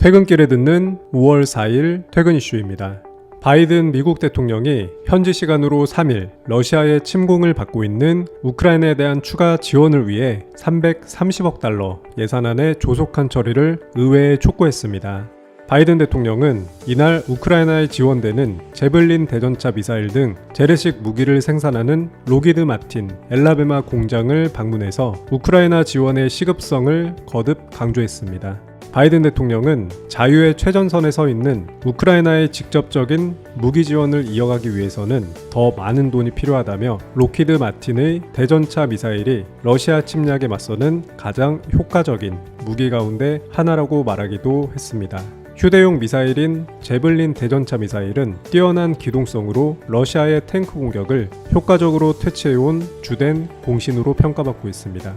퇴근길에 듣는 5월 4일 퇴근 이슈입니다. 바이든 미국 대통령이 현지 시간으로 3일 러시아의 침공을 받고 있는 우크라이나에 대한 추가 지원을 위해 330억 달러 예산안의 조속한 처리를 의회에 촉구했습니다. 바이든 대통령은 이날 우크라이나에 지원되는 제블린 대전차 미사일 등 재래식 무기를 생산하는 로키드 마틴 엘라베마 공장을 방문해서 우크라이나 지원의 시급성을 거듭 강조했습니다. 바이든 대통령은 자유의 최전선에 서 있는 우크라이나의 직접적인 무기 지원을 이어가기 위해서는 더 많은 돈이 필요하다며 로키드 마틴의 대전차 미사일이 러시아 침략에 맞서는 가장 효과적인 무기 가운데 하나라고 말하기도 했습니다. 휴대용 미사일인 제블린 대전차 미사일은 뛰어난 기동성으로 러시아의 탱크 공격을 효과적으로 퇴치해온 주된 공신으로 평가받고 있습니다.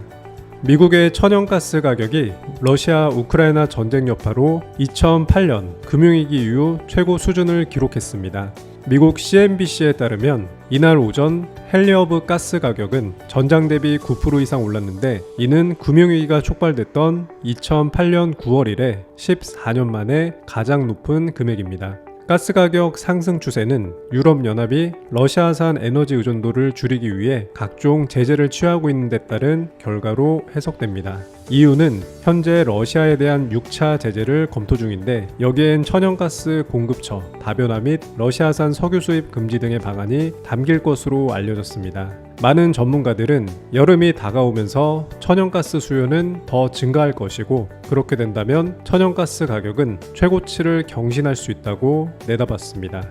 미국의 천연가스 가격이 러시아 우크라이나 전쟁 여파로 2008년 금융위기 이후 최고 수준을 기록했습니다. 미국 CNBC에 따르면 이날 오전 헨리허브 가스 가격은 전장 대비 9% 이상 올랐는데 이는 금융위기가 촉발됐던 2008년 9월 이래 14년 만에 가장 높은 금액입니다. 가스 가격 상승 추세는 유럽연합이 러시아산 에너지 의존도를 줄이기 위해 각종 제재를 취하고 있는 데 따른 결과로 해석됩니다. 이유는 현재 러시아에 대한 6차 제재를 검토 중인데 여기엔 천연가스 공급처, 다변화 및 러시아산 석유 수입 금지 등의 방안이 담길 것으로 알려졌습니다. 많은 전문가들은 여름이 다가오면서 천연가스 수요는 더 증가할 것이고 그렇게 된다면 천연가스 가격은 최고치를 경신할 수 있다고 내다봤습니다.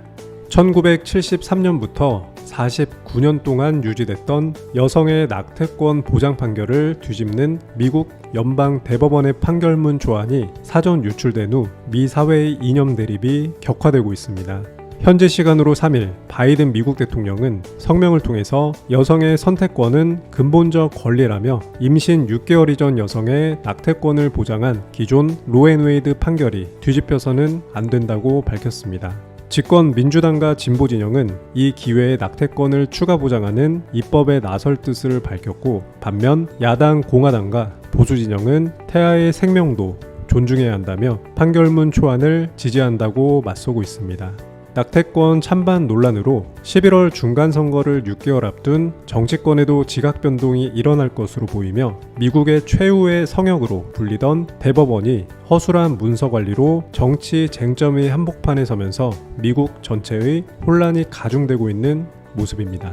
1973년부터 49년 동안 유지됐던 여성의 낙태권 보장 판결을 뒤집는 미국 연방 대법원의 판결문 조안이 사전 유출된 후 미 사회의 이념 대립이 격화되고 있습니다. 현지 시간으로 3일 바이든 미국 대통령은 성명을 통해서 여성의 선택권은 근본적 권리라며 임신 6개월 이전 여성의 낙태권을 보장한 기존 로앤웨이드 판결이 뒤집혀서는 안 된다고 밝혔습니다. 집권 민주당과 진보 진영은 이 기회에 낙태권을 추가 보장하는 입법에 나설 뜻을 밝혔고 반면 야당 공화당과 보수 진영은 태아의 생명도 존중해야 한다며 판결문 초안을 지지한다고 맞서고 있습니다. 낙태권 찬반 논란으로 11월 중간선거를 6개월 앞둔 정치권에도 지각 변동이 일어날 것으로 보이며 미국의 최후의 성역으로 불리던 대법원이 허술한 문서 관리로 정치 쟁점의 한복판에 서면서 미국 전체의 혼란이 가중되고 있는 모습입니다.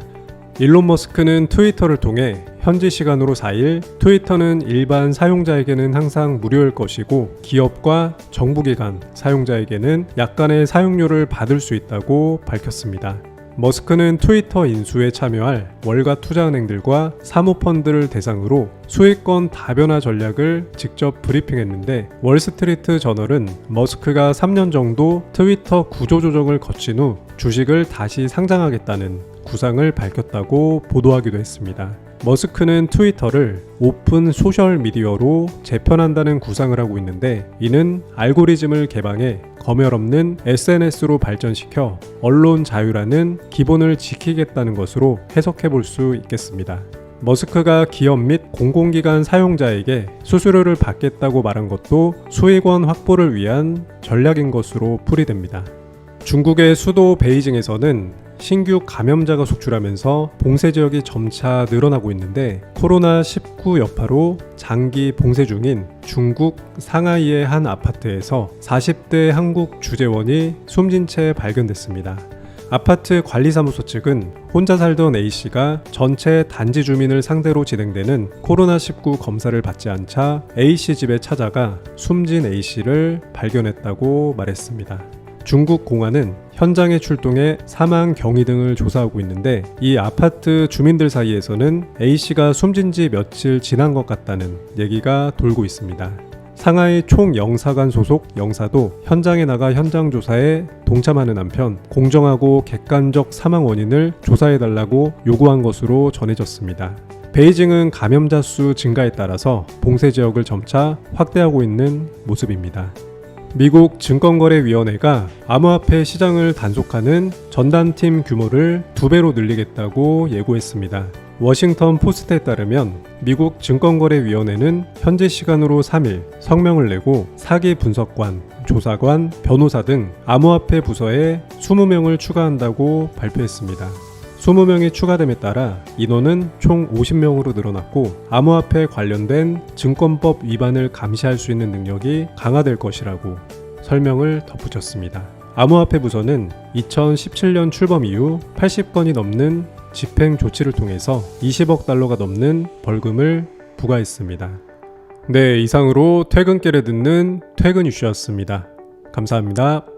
일론 머스크는 트위터를 통해 현지 시간으로 4일 트위터는 일반 사용자에게는 항상 무료일 것이고 기업과 정부기관 사용자에게는 약간의 사용료를 받을 수 있다고 밝혔습니다. 머스크는 트위터 인수에 참여할 월가 투자은행들과 사모펀드를 대상으로 수익권 다변화 전략을 직접 브리핑했는데 월스트리트 저널은 머스크가 3년 정도 트위터 구조조정을 거친 후 주식을 다시 상장하겠다는 구상을 밝혔다고 보도하기도 했습니다. 머스크는 트위터를 오픈 소셜 미디어로 재편한다는 구상을 하고 있는데 이는 알고리즘을 개방해 검열 없는 SNS로 발전시켜 언론 자유라는 기본을 지키겠다는 것으로 해석해 볼 수 있겠습니다. 머스크가 기업 및 공공기관 사용자에게 수수료를 받겠다고 말한 것도 수익원 확보를 위한 전략인 것으로 풀이됩니다. 중국의 수도 베이징에서는 신규 감염자가 속출하면서 봉쇄 지역이 점차 늘어나고 있는데 코로나19 여파로 장기 봉쇄 중인 중국 상하이의 한 아파트에서 40대 한국 주재원이 숨진 채 발견됐습니다. 아파트 관리사무소 측은 혼자 살던 A씨가 전체 단지 주민을 상대로 진행되는 코로나19 검사를 받지 않자 A씨 집에 찾아가 숨진 A씨를 발견했다고 말했습니다. 중국 공안은 현장에 출동해 사망 경위 등을 조사하고 있는데 이 아파트 주민들 사이에서는 A씨가 숨진 지 며칠 지난 것 같다는 얘기가 돌고 있습니다. 상하이 총영사관 소속 영사도 현장에 나가 현장 조사에 동참하는 한편 공정하고 객관적 사망 원인을 조사해달라고 요구한 것으로 전해졌습니다. 베이징은 감염자 수 증가에 따라서 봉쇄 지역을 점차 확대하고 있는 모습입니다. 미국 증권거래위원회가 암호화폐 시장을 단속하는 전담팀 규모를 2배로 늘리겠다고 예고했습니다. 워싱턴 포스트에 따르면 미국 증권거래위원회는 현지 시간으로 3일 성명을 내고 사기 분석관 조사관, 변호사 등 암호화폐 부서에 20명을 추가한다고 발표했습니다. 20명이 추가됨에 따라 인원은 총 50명으로 늘어났고 암호화폐 관련된 증권법 위반을 감시할 수 있는 능력이 강화될 것이라고 설명을 덧붙였습니다. 암호화폐 부서는 2017년 출범 이후 80건이 넘는 집행 조치를 통해서 20억 달러가 넘는 벌금을 부과했습니다. 네, 이상으로 퇴근길에 듣는 퇴근 이슈였습니다. 감사합니다.